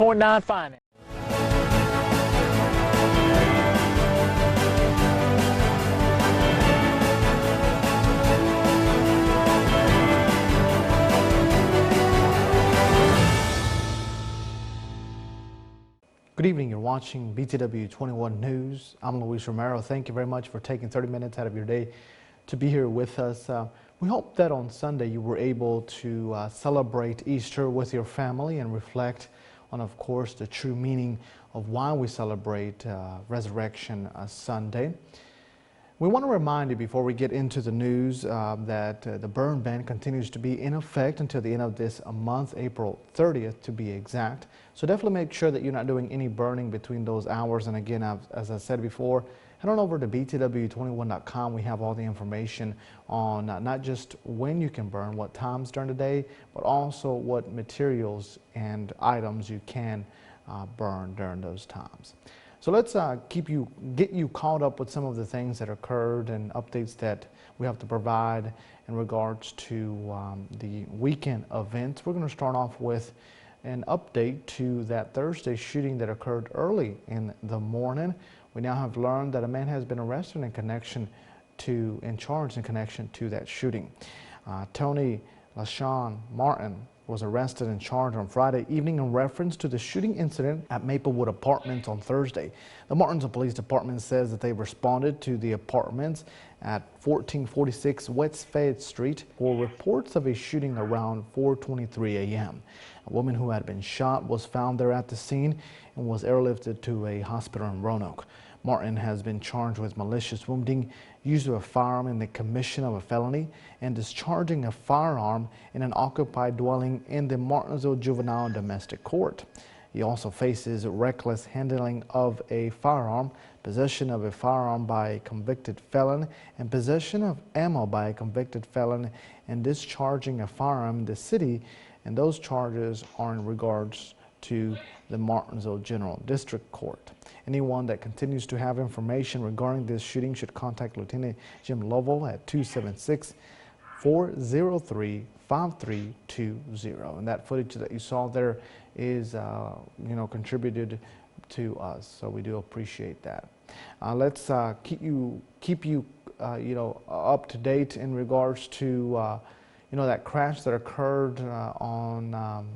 .9 Finance. Good evening. You're watching BTW 21 News. I'm Luis Romero. Thank you very much for taking 30 minutes out of your day to be here with us. We hope that on Sunday you were able to celebrate Easter with your family and reflect on, of course, the true meaning of why we celebrate Resurrection Sunday. We want to remind you before we get into the news that the burn ban continues to be in effect until the end of this month, April 30th to be exact. So definitely make sure that you're not doing any burning between those hours. And again, as I said before, head on over to btw21.com. We have all the information on not just when you can burn, what times during the day, but also what materials and items you can burn during those times. So let's get you caught up with some of the things that occurred and updates that we have to provide in regards to the weekend events. We're going to start off with an update to that Thursday shooting that occurred early in the morning. We now have learned that a man has been arrested and charged in connection to that shooting. Tony LaShawn Martin was arrested and charged on Friday evening in reference to the shooting incident at Maplewood Apartments on Thursday. The Martinsville Police Department says that they responded to the apartments at 1446 West Fayette Street for reports of a shooting around 4:23 a.m. A woman who had been shot was found there at the scene and was airlifted to a hospital in Roanoke. Martin has been charged with malicious wounding, use of a firearm in the commission of a felony, and discharging a firearm in an occupied dwelling in the Martinsville Juvenile and Domestic Court. He also faces reckless handling of a firearm, possession of a firearm by a convicted felon, and possession of ammo by a convicted felon, and discharging a firearm in the city. And those charges are in regards to the Martinsville General District Court. Anyone that continues to have information regarding this shooting should contact Lieutenant Jim Lovell at 276-403-5320. And that footage that you saw there is, contributed to us. So we do appreciate that. Let's keep you up to date in regards to that crash that occurred on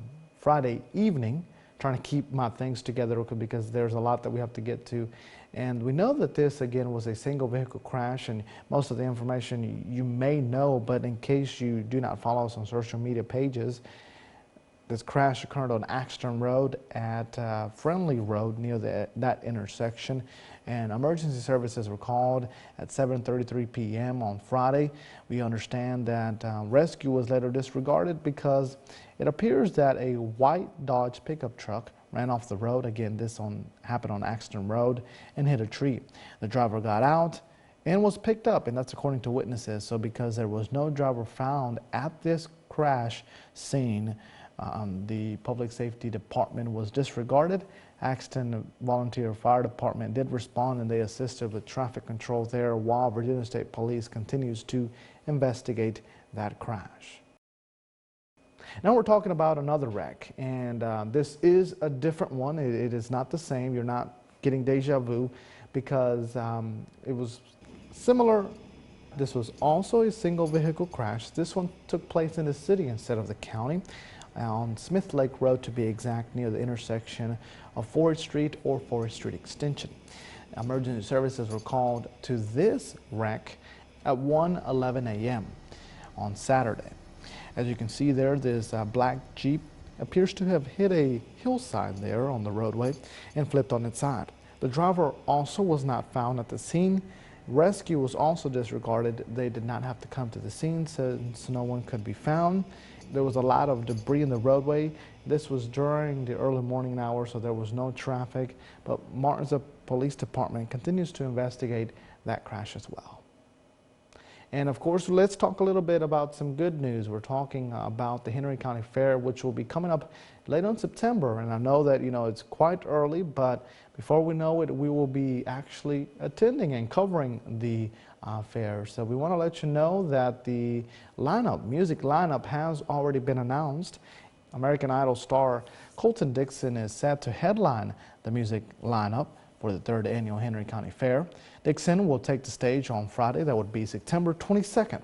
Friday evening. Trying to keep my things together because there's a lot that we have to get to. And we know that this, again, was a single vehicle crash, and most of the information you may know, but in case you do not follow us on social media pages, this crash occurred on Axton Road at Friendly Road near that intersection, and emergency services were called at 7:33 p.m. on Friday. We understand that rescue was later disregarded because it appears that a white Dodge pickup truck ran off the road. Again, this happened on Axton Road and hit a tree. The driver got out and was picked up, and that's according to witnesses. So because there was no driver found at this crash scene, the Public Safety Department was disregarded. Axton Volunteer Fire Department did respond, and they assisted with traffic control there while Virginia State Police continues to investigate that crash. Now we're talking about another wreck, and this is a different one. It is not the same. You're not getting deja vu because it was similar. This was also a single vehicle crash. This one took place in the city instead of the county, on Smith Lake Road to be exact, near the intersection of Forest Street or Forest Street Extension. Emergency services were called to this wreck at 1:11 a.m. on Saturday. As you can see there, this black Jeep appears to have hit a hillside there on the roadway and flipped on its side. The driver also was not found at the scene. Rescue was also disregarded. They did not have to come to the scene since no one could be found. There was a lot of debris in the roadway. This was during the early morning hours, so there was no traffic. But Martinsville Police Department continues to investigate that crash as well. And of course, let's talk a little bit about some good news. We're talking about the Henry County Fair, which will be coming up late in September. And I know that, it's quite early, but before we know it, we will be actually attending and covering the fair. So we want to let you know that the music lineup has already been announced. American Idol star Colton Dixon is set to headline the music lineup for the 3rd annual Henry County Fair. Dixon will take the stage on Friday. That would be September 22nd.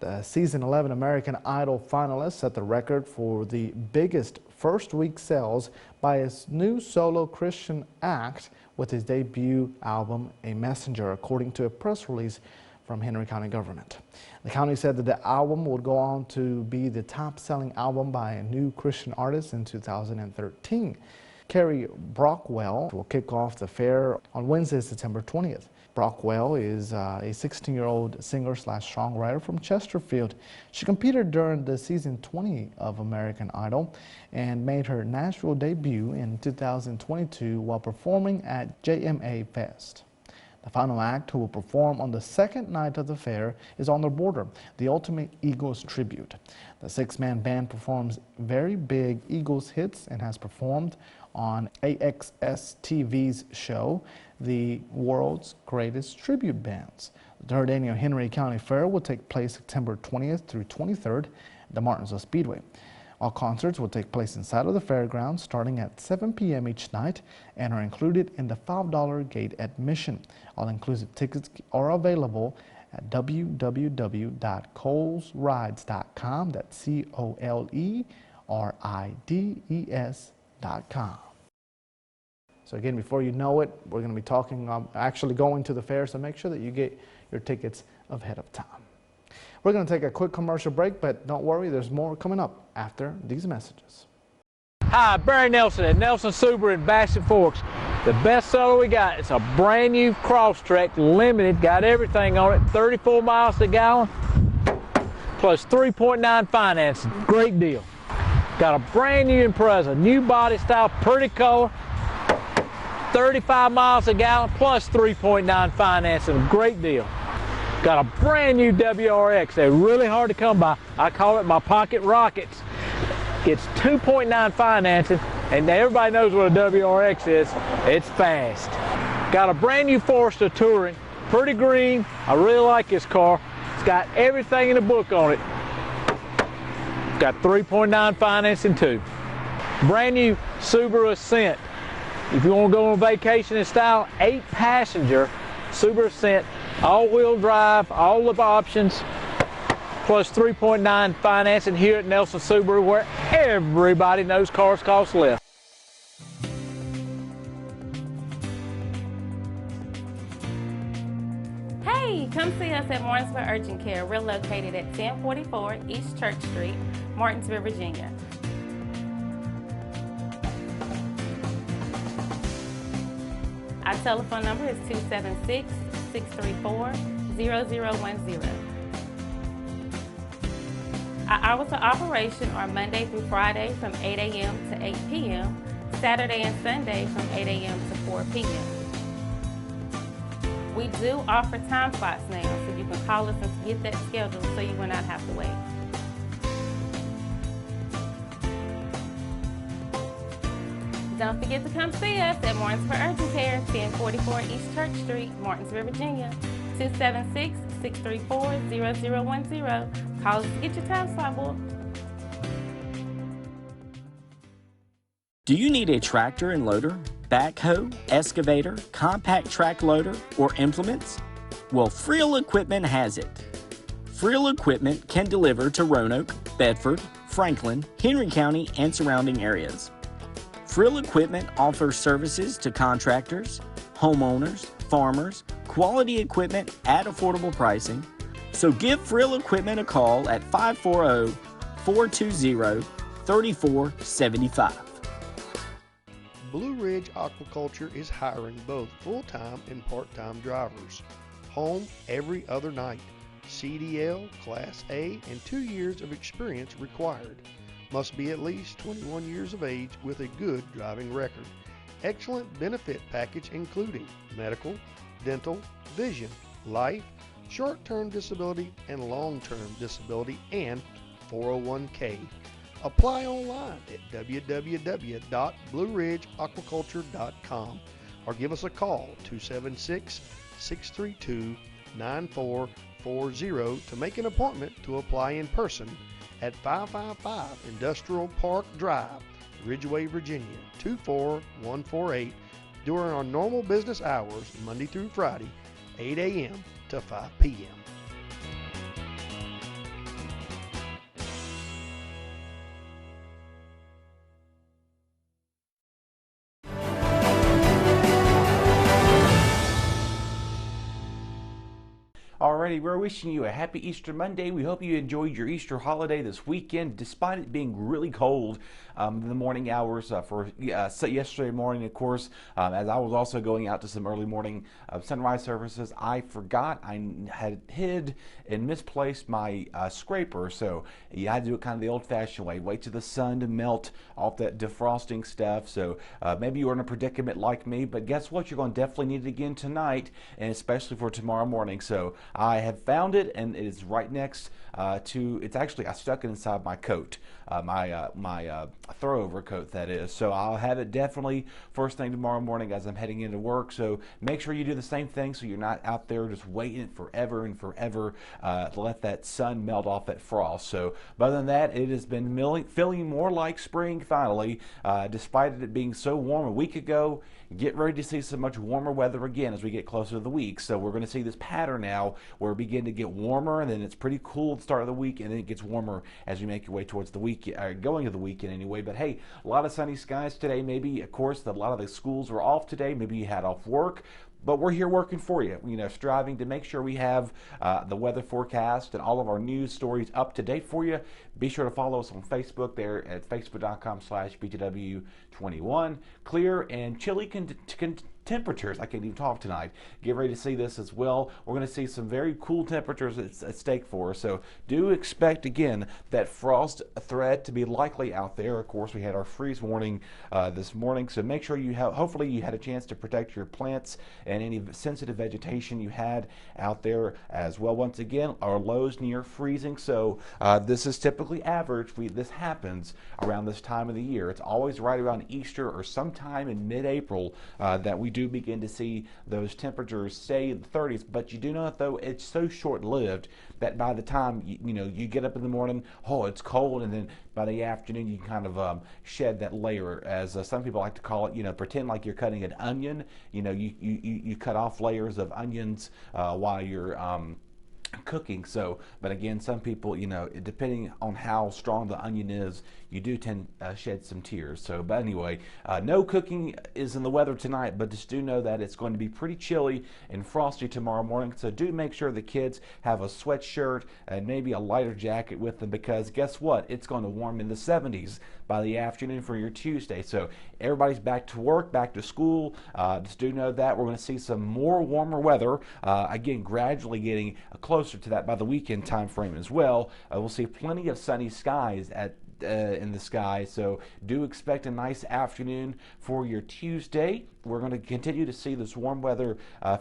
The season 11 American Idol finalist set the record for the biggest first week sales by his new solo Christian act with his debut album, A Messenger, according to a press release from Henry County government. The county said that the album would go on to be the top-selling album by a new Christian artist in 2013. Carrie Brockwell will kick off the fair on Wednesday, September 20th. Brockwell is a 16-year-old singer/songwriter from Chesterfield. She competed during the season 20 of American Idol and made her Nashville debut in 2022 while performing at JMA Fest. The final act, who will perform on the second night of the fair, is On the Border, the ultimate Eagles tribute. The 6-man band performs very big Eagles hits and has performed on AXS TV's show, The World's Greatest Tribute Bands. The 3rd annual Henry County Fair will take place September 20th through 23rd at the Martinsville Speedway. All concerts will take place inside of the fairgrounds starting at 7 p.m. each night and are included in the $5 gate admission. All-inclusive tickets are available at www.colesrides.com. That's COLERIDES.com. So again, before you know it, we're going to be talking, actually going to the fair, so make sure that you get your tickets ahead of time. We're going to take a quick commercial break, but don't worry, there's more coming up after these messages. Hi, Barry Nelson at Nelson Subaru in Bassett Forks. The best seller we got, it's a brand new Crosstrek Limited, got everything on it, 34 miles a gallon, plus 3.9 financing, great deal. Got a brand new Impreza, new body style, pretty color, 35 miles a gallon, plus 3.9 financing, great deal. Got a brand new WRX. They're really hard to come by. I call it my pocket rockets. It's 2.9 financing, and everybody knows what a WRX is. It's fast. Got a brand new Forester Touring, pretty green. I really like this car. It's got everything in the book on it. Got 3.9 financing too. Brand new Subaru Ascent. If you want to go on vacation in style, 8-passenger Subaru Ascent. All-wheel drive, all of the options, plus 3.9 financing here at Nelson Subaru, where everybody knows cars cost less. Hey, come see us at Martinsville Urgent Care. We're located at 1044 East Church Street, Martinsville, Virginia. Our telephone number is 276-634-0010. Our hours of operation are Monday through Friday from 8 a.m. to 8 p.m., Saturday and Sunday from 8 a.m. to 4 p.m. We do offer time slots now, so you can call us and get that scheduled so you will not have to wait. Don't forget to come see us at Martinsville Urgent Care, 1044 East Church Street, Martinsville, Virginia, 276-634-0010. Call us to get your time slot booked. Do you need a tractor and loader, backhoe, excavator, compact track loader, or implements? Well, Friel Equipment has it. Friel Equipment can deliver to Roanoke, Bedford, Franklin, Henry County, and surrounding areas. Friel Equipment offers services to contractors, homeowners, farmers, quality equipment at affordable pricing. So give Friel Equipment a call at 540-420-3475. Blue Ridge Aquaculture is hiring both full-time and part-time drivers. Home every other night. CDL, Class A, and 2 years of experience required. Must be at least 21 years of age with a good driving record. Excellent benefit package including medical, dental, vision, life, short-term disability, and long-term disability, and 401k. Apply online at www.blueridgeaquaculture.com or give us a call 276-632-9440 to make an appointment to apply in person at 555 Industrial Park Drive, Ridgeway, Virginia 24148 during our normal business hours, Monday through Friday, 8 a.m. to 5 p.m. Alrighty, we're wishing you a happy Easter Monday. We hope you enjoyed your Easter holiday this weekend, despite it being really cold in the morning hours yesterday morning, of course. As I was also going out to some early morning sunrise services, I forgot I had hid and misplaced my scraper. So you had to do it kind of the old-fashioned way. Wait till the sun to melt off that defrosting stuff. So maybe you're in a predicament like me, but guess what? You're going to definitely need it again tonight, and especially for tomorrow morning. So I have found it, and it is right next to, it's actually, I stuck it inside my coat, my throwover coat, that is. So I'll have it definitely first thing tomorrow morning as I'm heading into work. So make sure you do the same thing so you're not out there just waiting forever and forever to let that sun melt off that frost. So, but other than that, it has been feeling more like spring finally, despite it being so warm a week ago. Get ready to see some much warmer weather again as we get closer to the week. So we're going to see this pattern now where we begin to get warmer, and then it's pretty cool at the start of the week, and then it gets warmer as we make your way towards the week, going to the weekend anyway. But hey, a lot of sunny skies today. Maybe, of course, a lot of the schools were off today. Maybe you had off work. But we're here working for you, striving to make sure we have the weather forecast and all of our news stories up to date for you. Be sure to follow us on Facebook there at facebook.com/BTW21. Clear and chilly temperatures. I can't even talk tonight. Get ready to see this as well. We're going to see some very cool temperatures at stake for us. So do expect, again, that frost threat to be likely out there. Of course, we had our freeze warning this morning. So make sure you have, hopefully you had a chance to protect your plants and any sensitive vegetation you had out there as well. Once again, our lows near freezing. So this is typically average. This happens around this time of the year. It's always right around Easter or sometime in mid-April that we do begin to see those temperatures stay in the 30s, but you do know, though, it's so short-lived that by the time you get up in the morning, oh, it's cold, and then by the afternoon you can kind of shed that layer, as some people like to call it. Pretend like you're cutting an onion. You cut off layers of onions while you're cooking. So, but again, some people, depending on how strong the onion is, you do tend to shed some tears. So, but anyway, no cooking is in the weather tonight, but just do know that it's going to be pretty chilly and frosty tomorrow morning. So do make sure the kids have a sweatshirt and maybe a lighter jacket with them, because guess what? It's going to warm in the 70s by the afternoon for your Tuesday. So everybody's back to work, back to school. Just do know that we're going to see some more warmer weather, again, gradually getting closer to that by the weekend time frame as well. We'll see plenty of sunny skies in the sky, so do expect a nice afternoon for your Tuesday. We're going to continue to see this warm weather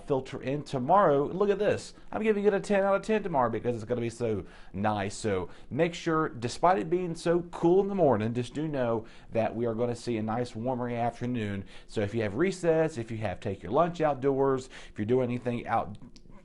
filter in tomorrow. Look at this. I'm giving it a 10 out of 10 tomorrow because it's going to be so nice. So make sure, despite it being so cool in the morning, just do know that we are going to see a nice warmer afternoon. So if you have recess, if you have take your lunch outdoors, if you're doing anything out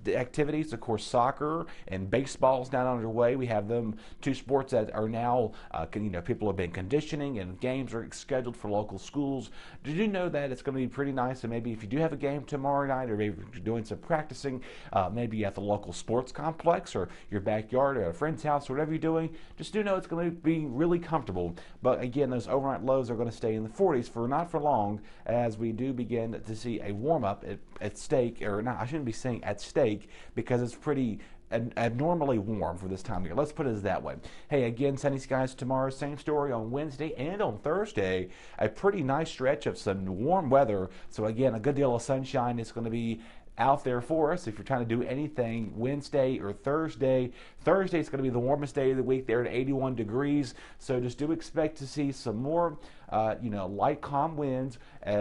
activities, of course, soccer and baseball is now underway. We have them two sports that are now, people have been conditioning, and games are scheduled for local schools. Did you know that it's going to be pretty nice? And maybe if you do have a game tomorrow night, or maybe you're doing some practicing, maybe at the local sports complex or your backyard or at a friend's house, or whatever you're doing, just do know it's going to be really comfortable. But again, those overnight lows are going to stay in the 40s for not for long, as we do begin to see a warm up at stake, or not, I shouldn't be saying at stake, because it's pretty abnormally warm for this time of year. Let's put it that way. Hey, again, sunny skies tomorrow. Same story on Wednesday and on Thursday. A pretty nice stretch of some warm weather. So again, a good deal of sunshine is going to be out there for us if you're trying to do anything Wednesday or Thursday. Thursday is going to be the warmest day of the week there at 81 degrees. So just do expect to see some more light calm winds.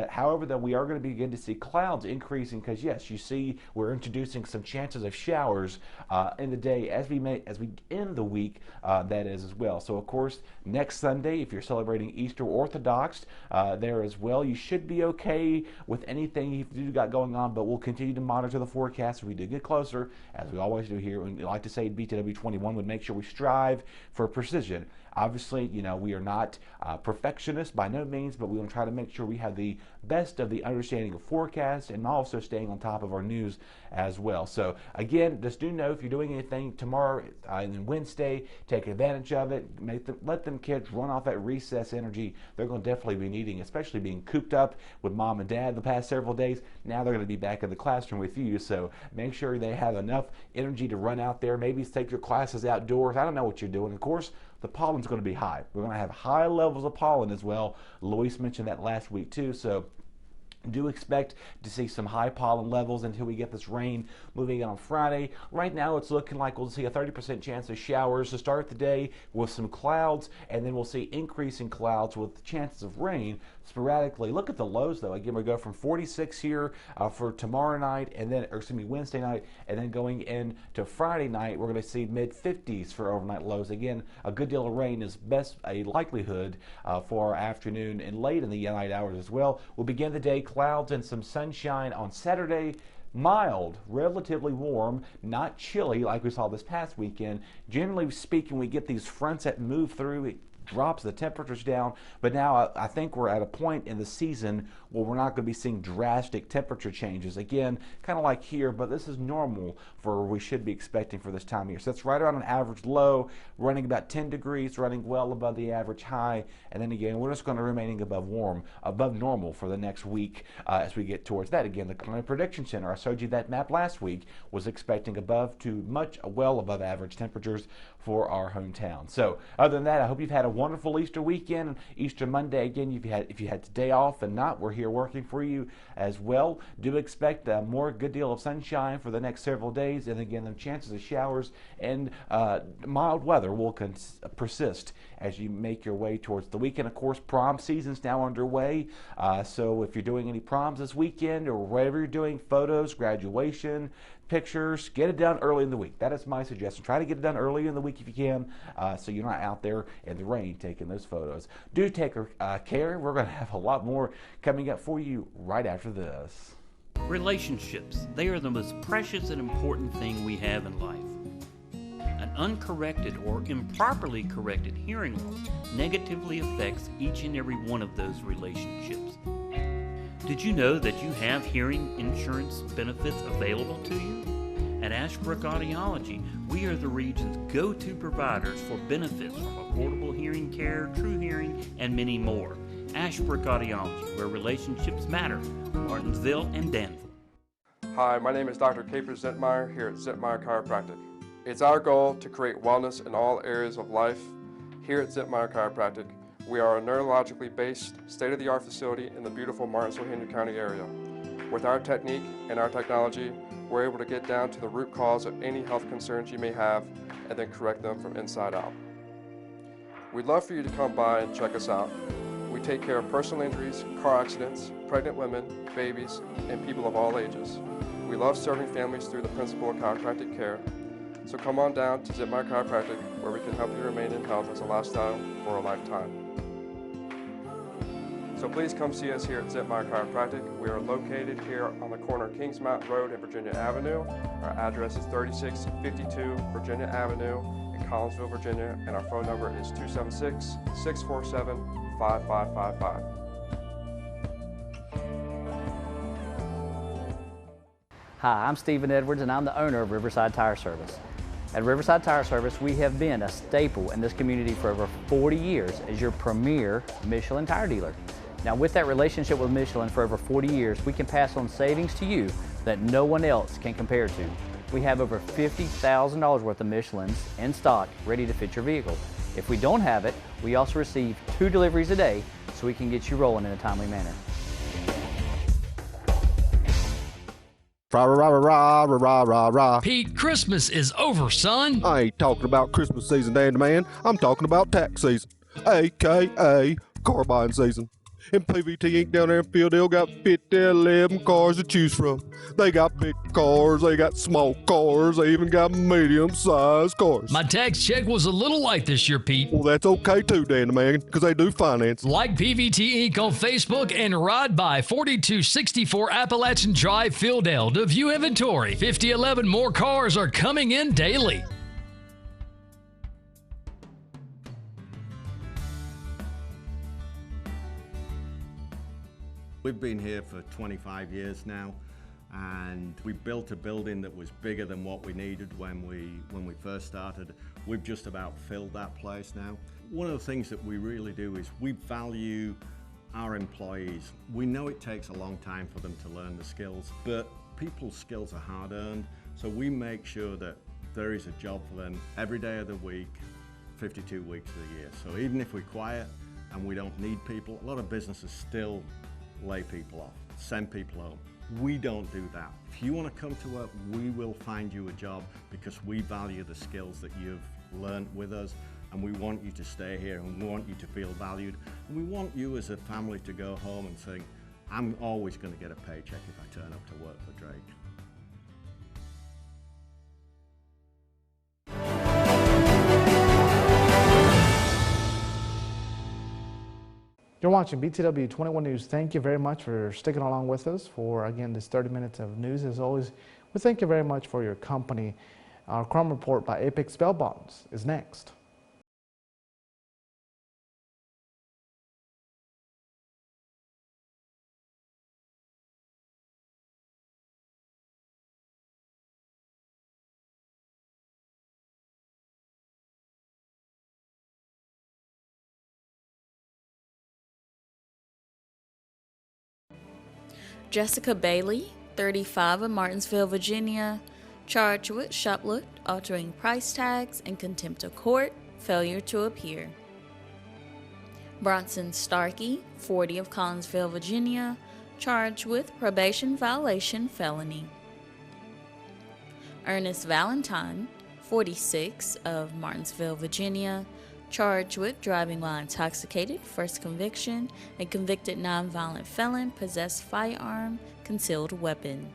However, then we are going to begin to see clouds increasing, because yes, you see we're introducing some chances of showers in the day as we end the week, that is as well. So of course, next Sunday, if you're celebrating Easter Orthodox there as well, you should be okay with anything you've got going on, but we'll continue to monitor the forecast as we do get closer, as we always do here. We like to say BTW21 would make sure we strive for precision. Obviously, we are not perfectionists by no means, but we want to try to make sure we have the best of the understanding of forecast and also staying on top of our news as well. So again, just do know if you're doing anything tomorrow and then Wednesday, take advantage of it. Let them kids run off that recess energy they're going to definitely be needing, especially being cooped up with mom and dad the past several days. Now they're going to be back in the classroom with you, so make sure they have enough energy to run out there. Maybe take your classes outdoors. I don't know what you're doing. Of course, the pollen's going to be high. We're going to have high levels of pollen as well. Luis mentioned that last week too, so do expect to see some high pollen levels until we get this rain moving in on Friday. Right now it's looking like we'll see a 30% chance of showers to start the day with some clouds, and then we'll see increasing clouds with chances of rain sporadically. Look at the lows though. Again, we go from 46 here for tomorrow night, and then, Wednesday night, and then going into Friday night, we're going to see mid-50s for overnight lows. Again, a good deal of rain is best a likelihood for our afternoon and late in the night hours as well. We'll begin the day clouds and some sunshine on Saturday. Mild, relatively warm, not chilly like we saw this past weekend. Generally speaking, we get these fronts that move through. It drops the temperatures down, but now I think we're at a point in the season where we're not going to be seeing drastic temperature changes. Again, kind of like here, but this is normal for what we should be expecting for this time of year. So that's right around an average low, running about 10 degrees, running well above the average high, and then again, we're just going to remaining above normal for the next week as we get towards that. Again, the Climate Prediction Center, I showed you that map last week, was expecting above to well above average temperatures for our hometown. So other than that, I hope you've had a wonderful Easter weekend. Easter Monday, again, if you had today off and not, we're here working for you as well. Do expect a good deal of sunshine for the next several days, and again, the chances of showers and mild weather will persist as you make your way towards the weekend. Of course, prom season's now underway, so if you're doing any proms this weekend or whatever you're doing, photos, graduation, pictures, get it done early in the week. That is my suggestion. Try to get it done early in the week if you can, so you're not out there in the rain taking those photos. Do take care. We're going to have a lot more coming up for you right after this. Relationships, they are the most precious and important thing we have in life. An uncorrected or improperly corrected hearing loss negatively affects each and every one of those relationships. Did you know that you have hearing insurance benefits available to you? At Ashbrook Audiology, we are the region's go-to providers for benefits from affordable hearing care, True Hearing, and many more. Ashbrook Audiology, where relationships matter, Martinsville and Danville. Hi, my name is Dr. Caper Zentmeyer here at Zentmeyer Chiropractic. It's our goal to create wellness in all areas of life. Here at Zentmeyer Chiropractic, we are a neurologically based, state-of-the-art facility in the beautiful Martinsville-Henry County area. With our technique and our technology, we're able to get down to the root cause of any health concerns you may have and then correct them from inside out. We'd love for you to come by and check us out. We take care of personal injuries, car accidents, pregnant women, babies, and people of all ages. We love serving families through the principle of chiropractic care. So come on down to Zentmeyer Chiropractic, where we can help you remain in health as a lifestyle for a lifetime. So please come see us here at Zentmeyer Chiropractic. We are located here on the corner of Kings Mountain Road and Virginia Avenue. Our address is 3652 Virginia Avenue in Collinsville, Virginia, and our phone number is 276-647-5555. Hi, I'm Stephen Edwards, and I'm the owner of Riverside Tire Service. At Riverside Tire Service, we have been a staple in this community for over 40 years as your premier Michelin tire dealer. Now, with that relationship with Michelin for over 40 years, we can pass on savings to you that no one else can compare to. We have over $50,000 worth of Michelins in stock, ready to fit your vehicle. If we don't have it, we also receive 2 deliveries a day, so we can get you rolling in a timely manner. Rah, rah, rah, rah, rah, rah, rah. Pete, Christmas is over, son. I ain't talking about Christmas season, Dandy Man. I'm talking about tax season, a.k.a. car buying season. And PVT Inc. down there in Fieldale got 11 cars to choose from. They got big cars, they got small cars, they even got medium-sized cars. My tax check was a little light this year, Pete. Well, that's okay too, Dandy Man, because they do finance. Like PVT Inc. on Facebook and ride by 4264 Appalachian Drive, Fieldale to view inventory. 5011 more cars are coming in daily. We've been here for 25 years now, and we built a building that was bigger than what we needed when we first started. We've just about filled that place now. One of the things that we really do is we value our employees. We know it takes a long time for them to learn the skills, but people's skills are hard earned, so we make sure that there is a job for them every day of the week, 52 weeks of the year. So even if we're quiet and we don't need people, a lot of businesses still lay people off, send people home. We don't do that. If you want to come to work, we will find you a job because we value the skills that you've learned with us, and we want you to stay here, and we want you to feel valued, and we want you as a family to go home and say, I'm always going to get a paycheck if I turn up to work for Drake. You're watching BTW 21 News. Thank you very much for sticking along with us for, again, this 30 minutes of news. As always, we thank you very much for your company. Our crime report by Apex Bail Bonds is next. Jessica Bailey, 35 of Martinsville, Virginia, charged with shoplift, altering price tags, and contempt of court, failure to appear. Bronson Starkey, 40 of Collinsville, Virginia, charged with probation violation felony. Ernest Valentine, 46 of Martinsville, Virginia, charged with driving while intoxicated, first conviction, a convicted nonviolent felon, possessed firearm, concealed weapon.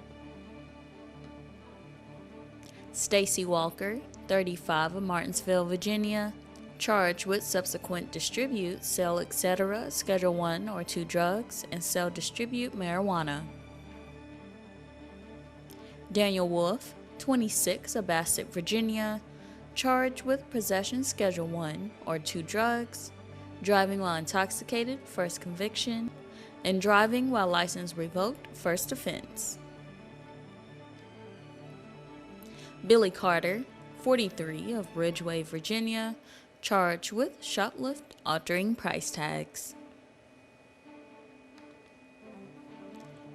Stacy Walker, 35 of Martinsville, Virginia, charged with subsequent distribute, sell, etc., Schedule 1 or 2 drugs, and sell, distribute marijuana. Daniel Wolf, 26 of Bassett, Virginia, charged with possession, Schedule 1 or 2 drugs, driving while intoxicated, first conviction, and driving while license revoked, first offense. Billy Carter, 43 of Ridgeway, Virginia, charged with shoplift, altering price tags.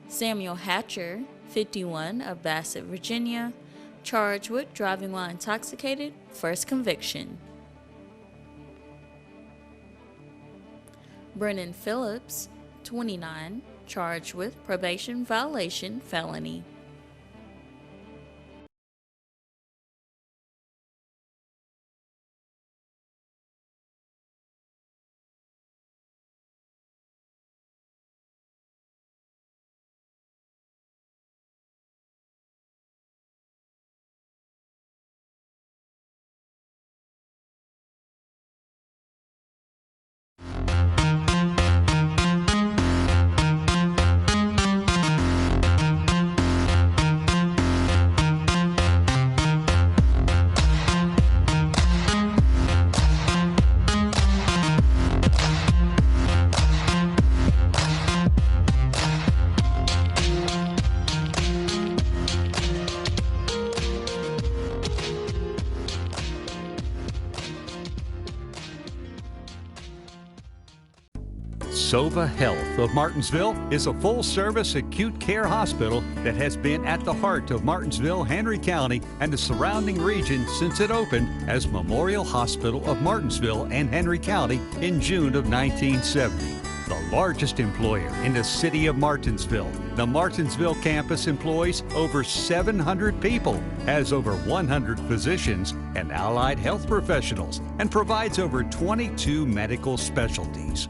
Samuel Hatcher, 51 of Bassett, Virginia, charged with driving while intoxicated, first conviction. Brennan Phillips, 29, charged with probation violation felony. Sova Health of Martinsville is a full-service acute care hospital that has been at the heart of Martinsville, Henry County, and the surrounding region since it opened as Memorial Hospital of Martinsville and Henry County in June of 1970. The largest employer in the city of Martinsville, the Martinsville campus employs over 700 people, has over 100 physicians and allied health professionals, and provides over 22 medical specialties.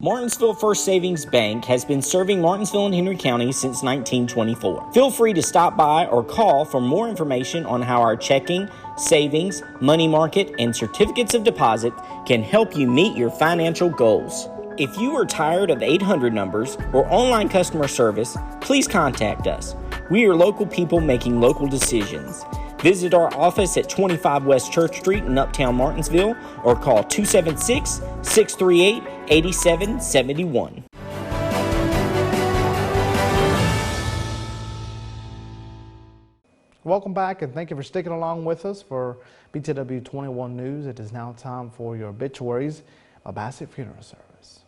Martinsville First Savings Bank has been serving Martinsville and Henry County since 1924. Feel free to stop by or call for more information on how our checking, savings, money market, and certificates of deposit can help you meet your financial goals. If you are tired of 800 numbers or online customer service, please contact us. We are local people making local decisions. Visit our office at 25 West Church Street in Uptown Martinsville or call 276-638-8771. Welcome back, and thank you for sticking along with us for BTW 21 News. It is now time for your obituaries, a Bassett Funeral Service.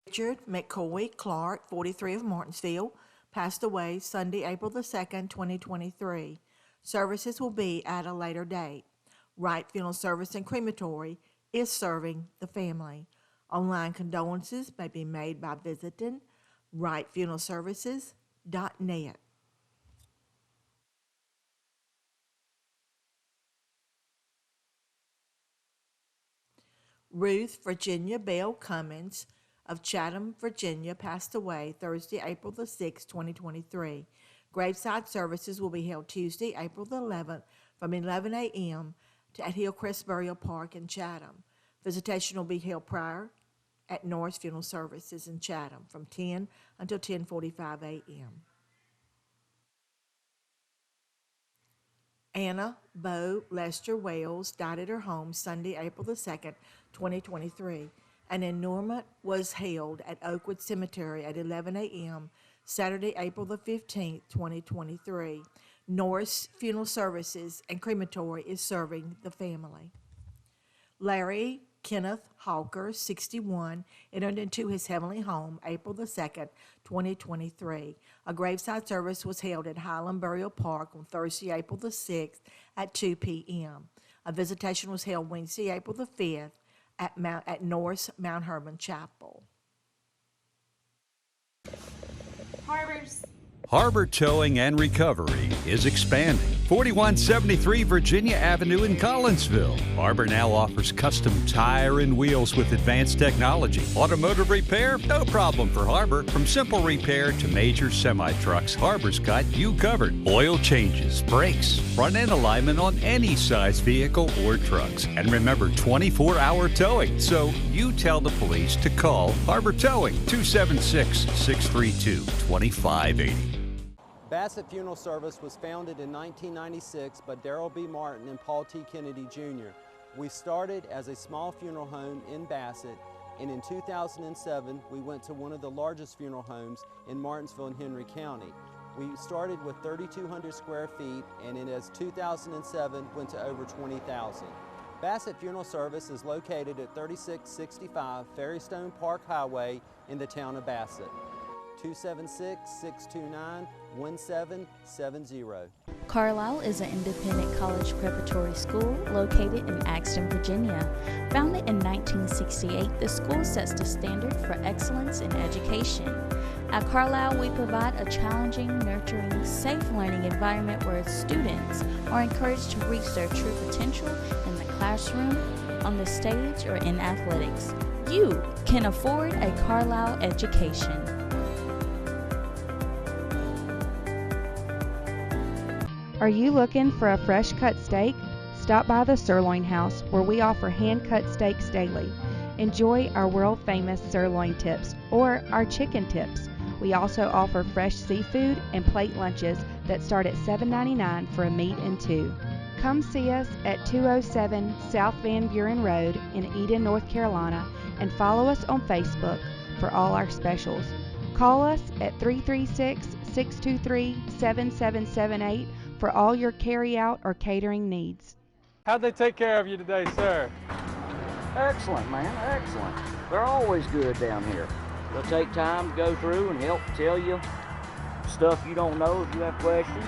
Richard McCoy Clark, 43 of Martinsville, passed away Sunday, April the 2nd, 2023. Services will be at a later date. Wright Funeral Service and Crematory is serving the family. Online condolences may be made by visiting wrightfuneralservices.net. Ruth Virginia Bell Cummins of Chatham, Virginia, passed away Thursday, April the 6th, 2023. Graveside services will be held Tuesday, April the 11th from 11 a.m. at Hillcrest Burial Park in Chatham. Visitation will be held prior at Norris Funeral Services in Chatham from 10 until 10:45 a.m. Anna Bo Lester Wells died at her home Sunday, April the 2nd, 2023. An interment was held at Oakwood Cemetery at 11 a.m. Saturday, April the 15th, 2023. Norris Funeral Services and Crematory is serving the family. Larry Kenneth Hawker, 61, entered into his heavenly home April the 2nd, 2023. A graveside service was held at Highland Burial Park on Thursday, April the 6th at 2 p.m. A visitation was held Wednesday, April the 5th at Norris Mount Hermon Chapel. Harbor Towing and Recovery is expanding. 4173 Virginia Avenue in Collinsville. Harbor now offers custom tire and wheels with advanced technology. Automotive repair? No problem for Harbor. From simple repair to major semi-trucks, Harbor's got you covered. Oil changes, brakes, front end alignment on any size vehicle or trucks. And remember, 24-hour towing. So you tell the police to call Harbor Towing, 276-632-2580. Bassett Funeral Service was founded in 1996 by Darrell B. Martin and Paul T. Kennedy Jr. We started as a small funeral home in Bassett, and in 2007 we went to one of the largest funeral homes in Martinsville and Henry County. We started with 3,200 square feet, and in 2007 went to over 20,000. Bassett Funeral Service is located at 3665 Ferrystone Park Highway in the town of Bassett. 276-629-1770. Carlisle is an independent college preparatory school located in Axton, Virginia. Founded in 1968, the school sets the standard for excellence in education. At Carlisle, we provide a challenging, nurturing, safe learning environment where students are encouraged to reach their true potential in the classroom, on the stage, or in athletics. You can afford a Carlisle education. Are you looking for a fresh cut steak? Stop by the Sirloin House, where we offer hand-cut steaks daily. Enjoy our world-famous sirloin tips or our chicken tips. We also offer fresh seafood and plate lunches that start at $7.99 for a meat and two. Come see us at 207 South Van Buren Road in Eden, North Carolina, and follow us on Facebook for all our specials. Call us at 336-623-7778 for all your carry-out or catering needs. How'd they take care of you today, sir? Excellent, man, excellent. They're always good down here. They'll take time to go through and help tell you stuff you don't know if you have questions.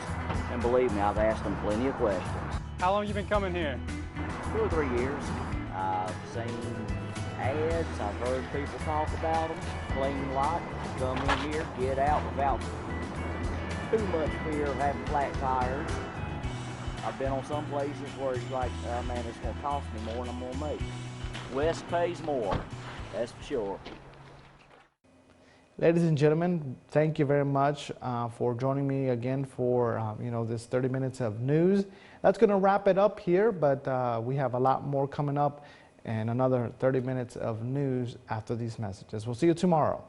And believe me, I've asked them plenty of questions. How long you been coming here? 2 or 3 years. I've seen ads, I've heard people talk about them, clean lot, come in here, get out without too much fear of having flat tires. I've been on some places where it's like, oh man, it's gonna cost me more than I'm gonna make. West pays more, that's for sure. Ladies and gentlemen, thank you very much for joining me again for this 30 minutes of news. That's going to wrap it up here, but we have a lot more coming up and another 30 minutes of news after these messages. We'll see you tomorrow.